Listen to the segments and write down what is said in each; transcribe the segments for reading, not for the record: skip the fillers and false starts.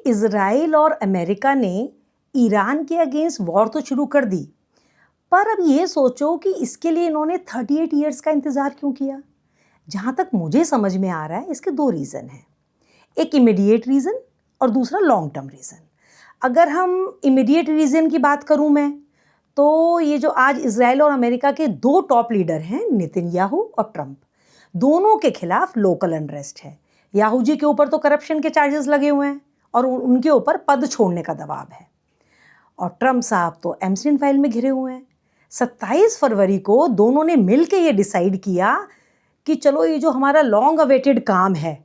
Israel और America ने Iran के अगेंस्ट वॉर तो शुरू कर दी, पर अब ये सोचो कि इसके लिए इन्होंने 38 ईयर्स का इंतज़ार क्यों किया। जहाँ तक मुझे समझ में आ रहा है इसके दो रीज़न हैं, एक इमीडिएट रीज़न और दूसरा लॉन्ग टर्म रीज़न। अगर हम इमीडिएट रीज़न की बात करूँ मैं, तो ये जो आज इज़राइल और अमेरिका के दो टॉप लीडर हैं, नेतन्याहू और ट्रंप, दोनों के खिलाफ लोकल अनरेस्ट है। याहू जी के ऊपर तो करप्शन के चार्जेस लगे हुए हैं और उनके ऊपर पद छोड़ने का दबाव है, और ट्रंप साहब तो एमस्टीन फाइल में घिरे हुए हैं। 27 फरवरी को दोनों ने मिलकर ये डिसाइड किया कि चलो ये जो हमारा लॉन्ग अवेटेड काम है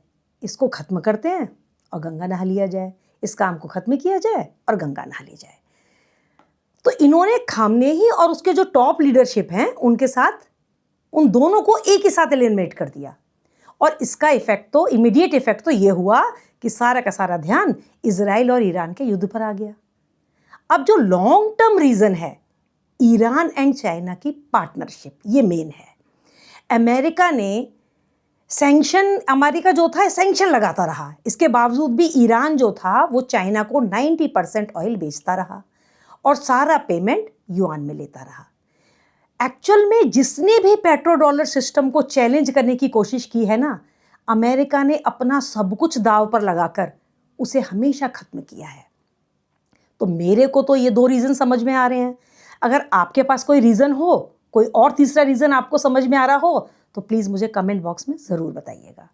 इसको ख़त्म करते हैं और गंगा नहा लिया जाए। इस काम को ख़त्म किया जाए और गंगा नहा ली जाए। तो इन्होंने खामनेही और उसके जो टॉप लीडरशिप हैं उनके साथ उन दोनों को एक ही साथ एलिमिनेट कर दिया, और इसका इफेक्ट तो इमीडिएट इफेक्ट तो ये हुआ कि सारा का सारा ध्यान इजराइल और ईरान के युद्ध पर आ गया। अब जो लॉन्ग टर्म रीज़न है, ईरान एंड चाइना की पार्टनरशिप, ये मेन है। अमेरिका ने अमेरिका जो था सैंक्शन लगाता रहा, इसके बावजूद भी ईरान जो था वो चाइना को 90% ऑयल बेचता रहा और सारा पेमेंट युआन में लेता रहा। एक्चुअल में जिसने भी पेट्रो डॉलर सिस्टम को चैलेंज करने की कोशिश की है ना, अमेरिका ने अपना सब कुछ दांव पर लगाकर उसे हमेशा खत्म किया है। तो मेरे को तो ये दो रीज़न समझ में आ रहे हैं। अगर आपके पास कोई रीज़न हो, कोई और तीसरा रीज़न आपको समझ में आ रहा हो, तो प्लीज़ मुझे कमेंट बॉक्स में ज़रूर बताइएगा।